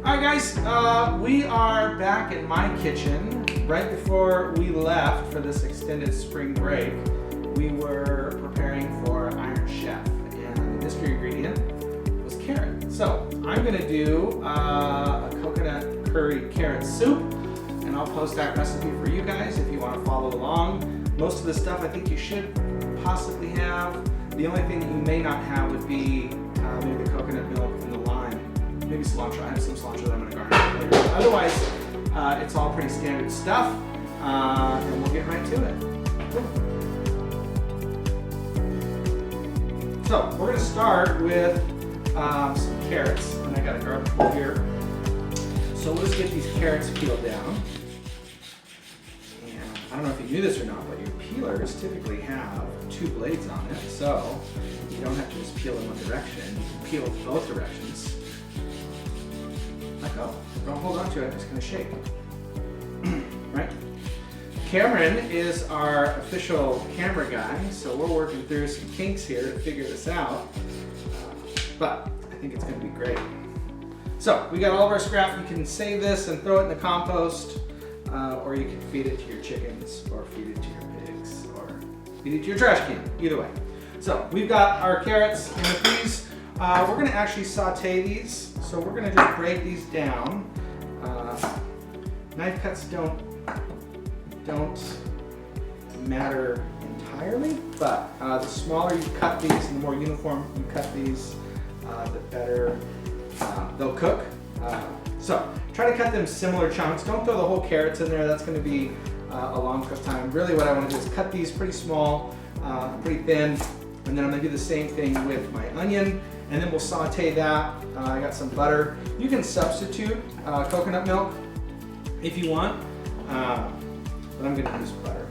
Alright guys, we are back in my kitchen. Right before we left for this extended spring break, we were preparing for Iron Chef, and the mystery ingredient was carrot. So I'm going to do a coconut curry carrot soup, and I'll post that recipe for you guys if you want to follow along. Most of the stuff I think you should possibly have. The only thing that you may not have would be maybe the coconut milk and the lime. Maybe cilantro. I have some cilantro that I'm going to garnish later. But otherwise, it's all pretty standard stuff, and we'll get right to it. So we're going to start with some carrots, and I got a garbage bowl here. So we'll just get these carrots peeled down. And I don't know if you knew this or not, but your peelers typically have 2 blades on it, so you don't have to just peel in one direction. You can peel both directions. Let go. Don't hold on to it, I'm just going to shake. Right? Cameron is our official camera guy, so we're working through some kinks here to figure this out. But I think it's going to be great. So we got all of our scrap. You can save this and throw it in the compost, or you can feed it to your chickens, or feed it to your pigs, or feed it to your trash can. Either way. So we've got our carrots, and with these, we're going to actually saute these. So we're going to just break these down. Knife cuts don't matter entirely, but the smaller you cut these and the more uniform you cut these, the better they'll cook. So try to cut them similar chunks. Don't throw the whole carrots in there. That's going to be a long cook time. Really what I want to do is cut these pretty small, pretty thin, and then I'm going to do the same thing with my onion, and then we'll saute that. I got some butter. You can substitute coconut milk if you want, but I'm going to use butter.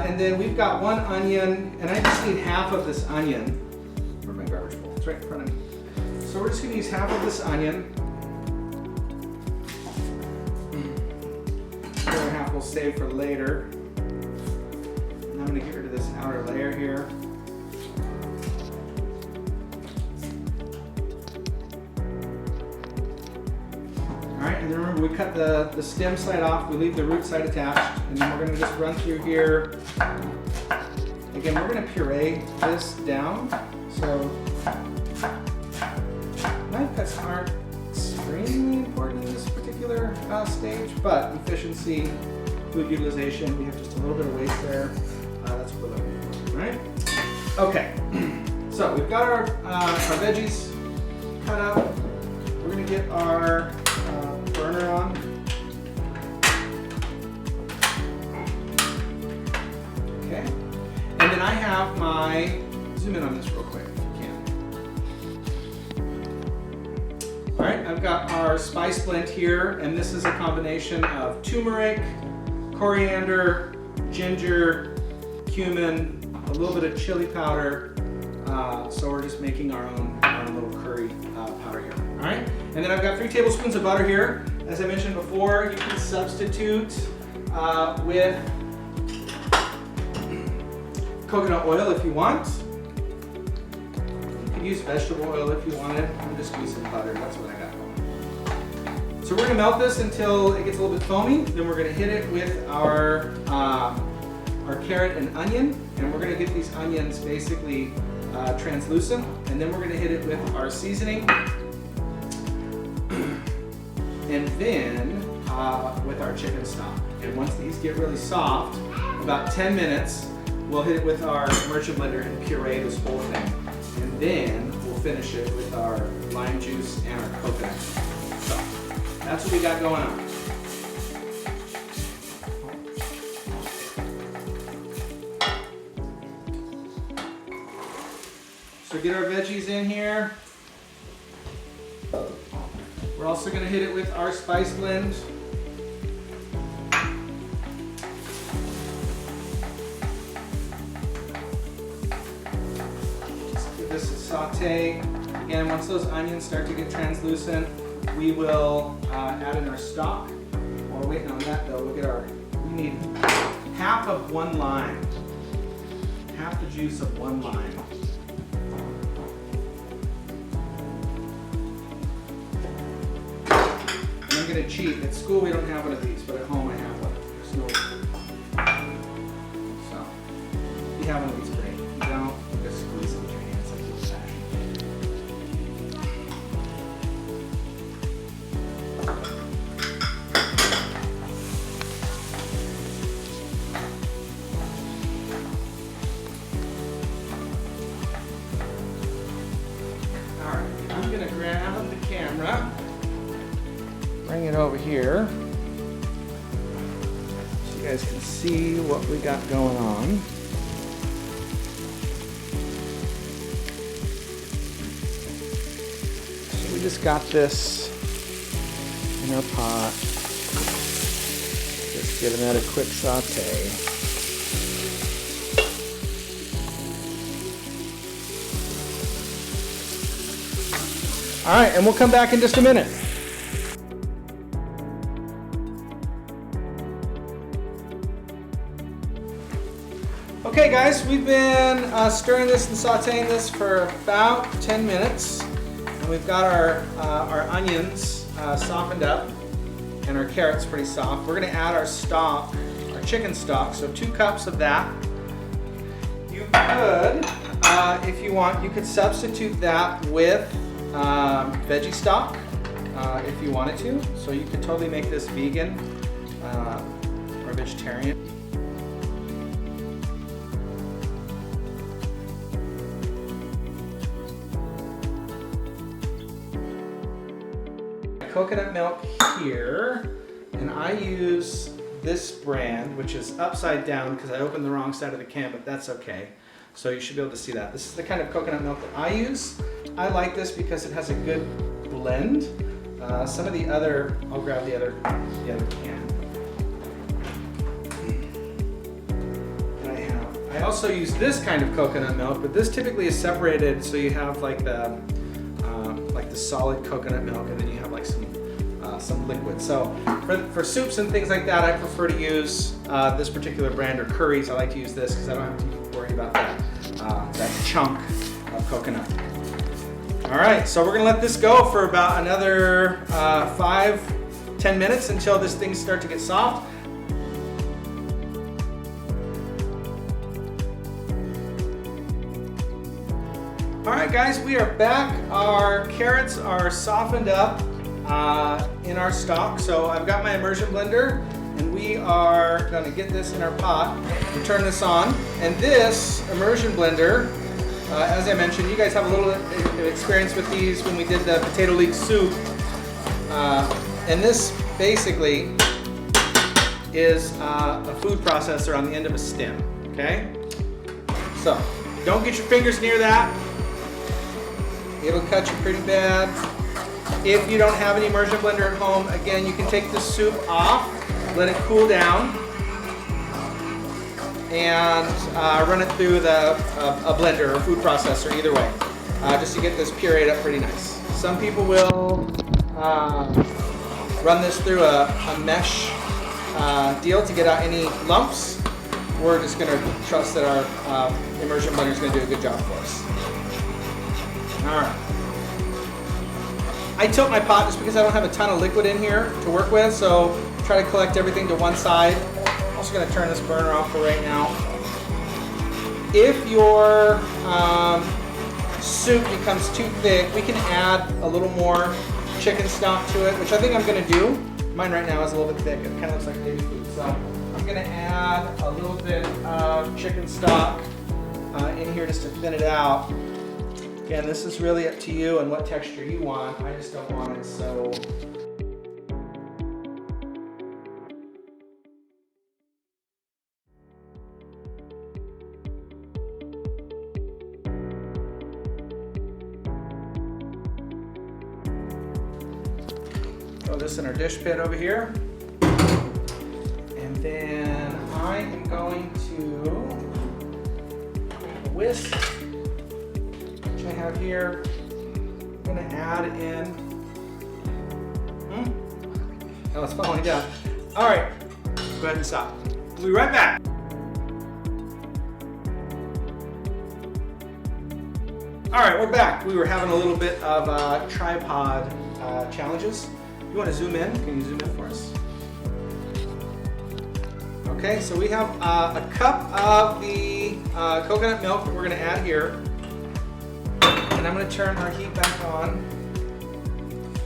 And then we've got 1 onion, and I just need half of this onion. Where's my garbage bowl? It's right in front of me. So we're just going to use half of this onion. The other half we'll save for later. And I'm going to get rid of this outer layer here. Alright, and then remember we cut the stem side off, we leave the root side attached, and then we're going to just run through here. Again, we're going to puree this down, so knife cuts aren't extremely important in this particular stage, but efficiency, food utilization, we have just a little bit of waste there, that's what we're looking for, right? Okay, so we've got our veggies cut up. We're going to get our burner on. Okay. And then I have my, zoom in on this real quick if you can. Alright, I've got our spice blend here, and this is a combination of turmeric, coriander, ginger, cumin, a little bit of chili powder. So we're just making our own little curry powder here. Alright, and then I've got 3 tablespoons of butter here. As I mentioned before, you can substitute with coconut oil if you want. You can use vegetable oil if you wanted. I'm just using butter, that's what I got going. So we're going to melt this until it gets a little bit foamy. Then we're going to hit it with our carrot and onion, and we're going to get these onions basically translucent, and then we're going to hit it with our seasoning, and then with our chicken stock. And once these get really soft, about 10 minutes, we'll hit it with our immersion blender and puree this whole thing. And then we'll finish it with our lime juice and our coconut. So that's what we got going on. So get our veggies in here. We're also going to hit it with our spice blend. this a saute. Again, once those onions start to get translucent, we will add in our stock. While we're waiting on that though, we need half of one lime. Half the juice of one lime. And I'm gonna cheat. At school we don't have one of these, but at home I have one. There's no. So, if you have one of these, great. If you don't, just squeeze it with your hands like old fashioned. I'm going to grab the camera, bring it over here so you guys can see what we got going on. So we just got this in our pot, just giving that a quick saute. All right, and we'll come back in just a minute. Okay guys, we've been stirring this and sauteing this for about 10 minutes. And we've got our onions softened up and our carrots pretty soft. We're gonna add our stock, our chicken stock, so 2 cups of that. You could, if you want, you could substitute that with veggie stock if you wanted to. So you could totally make this vegan or vegetarian. Coconut milk here, and I use this brand, which is upside down because I opened the wrong side of the can, but that's okay. So you should be able to see that. This is the kind of coconut milk that I use. I like this because it has a good blend. Some of the other, I'll grab the other can. I also use this kind of coconut milk, but this typically is separated, so you have like the solid coconut milk, and then you have like some liquid. So for soups and things like that, I prefer to use this particular brand, or curries. I like to use this because I don't have to worry about that chunk of coconut. All right, so we're gonna let this go for about another 5-10 minutes until this thing starts to get soft. All right, guys, we are back. Our carrots are softened up in our stock. So I've got my immersion blender, and we are gonna get this in our pot and turn this on. And this immersion blender, as I mentioned, you guys have a little experience with these when we did the potato leek soup. And this basically is a food processor on the end of a stem, okay? So don't get your fingers near that. It'll cut you pretty bad. If you don't have an immersion blender at home, again, you can take the soup off, let it cool down, and run it through a blender or food processor, either way, just to get this pureed up pretty nice. Some people will run this through a mesh deal to get out any lumps. We're just gonna trust that our immersion blender is gonna do a good job for us. All right. I tilt my pot just because I don't have a ton of liquid in here to work with, so try to collect everything to one side. I'm also going to turn this burner off for right now. If your soup becomes too thick, we can add a little more chicken stock to it, which I think I'm going to do. Mine right now is a little bit thick. It kind of looks like baby food, so I'm going to add a little bit of chicken stock in here just to thin it out. Again, this is really up to you and what texture you want. I just don't want it so... Throw this in our dish pit over here. And then I am going to whisk have here. I'm gonna add in, oh, it's falling down. All right, go ahead and stop. We'll be right back. All right, we're back. We were having a little bit of tripod challenges. You want to zoom in? Can you zoom in for us? Okay, so we have a cup of the coconut milk that we're going to add here. And I'm going to turn our heat back on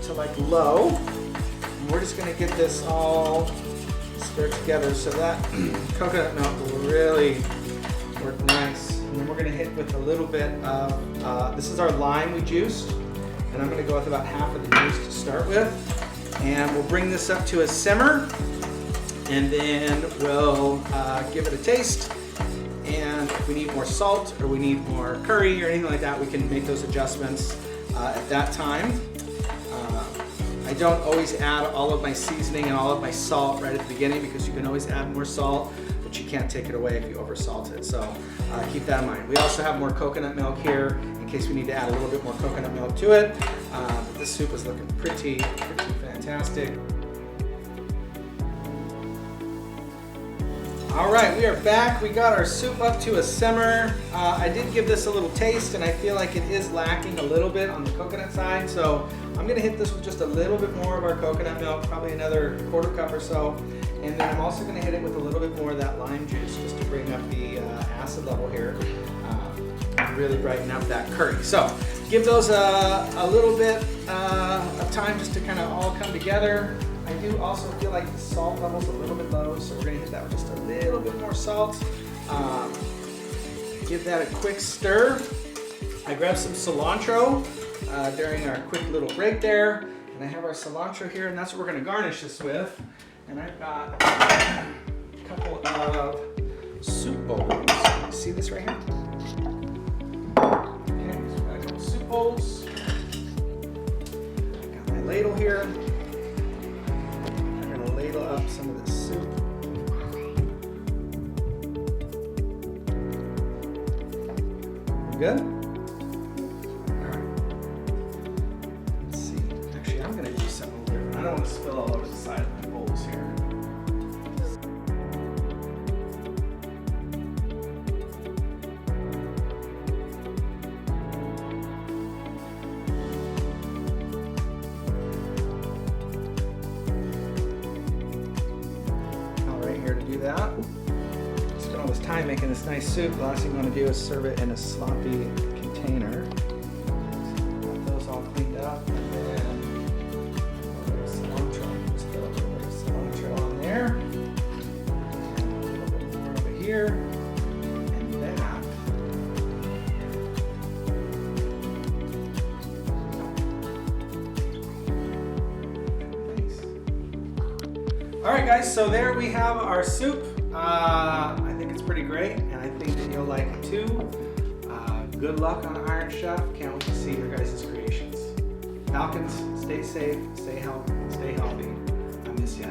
to like low. And we're just going to get this all stirred together so that coconut milk will really work nice. And then we're going to hit with a little bit of, this is our lime we juiced. And I'm going to go with about half of the juice to start with. And we'll bring this up to a simmer. And then we'll give it a taste. And if we need more salt or we need more curry or anything like that, we can make those adjustments at that time. I don't always add all of my seasoning and all of my salt right at the beginning because you can always add more salt, but you can't take it away if you oversalt it. So keep that in mind. We also have more coconut milk here in case we need to add a little bit more coconut milk to it. This soup is looking pretty fantastic. All right, we are back. We got our soup up to a simmer. I did give this a little taste and I feel like it is lacking a little bit on the coconut side. So I'm gonna hit this with just a little bit more of our coconut milk, probably another quarter cup or so. And then I'm also gonna hit it with a little bit more of that lime juice just to bring up the acid level here. Really brighten up that curry. So give those a little bit of time just to kind of all come together. I do also feel like the salt level's a little bit low, so we're gonna hit that with just a little bit more salt. Give that a quick stir. I grabbed some cilantro during our quick little break there, and I have our cilantro here, and that's what we're gonna garnish this with. And I've got a couple of soup bowls. See this right here? Okay, so I've got a couple soup bowls. Got my ladle here. Ladle up some of this soup. Good? Alright. Let's see. Actually, I'm going to do something different. I don't want to spill all over the side of my bowls here. Here to do that. Spent all this time making this nice soup. The last thing you want to do is serve it in a sloppy container. So got those all cleaned up, and then cilantro. Just throw a little bit of cilantro on there. And a little bit more over here. And that. All right, guys, so there we have our soup. I think it's pretty great, and I think that you'll like it too. Good luck on Iron Chef. Can't wait to see your guys' creations. Falcons, stay safe, stay healthy. I miss ya.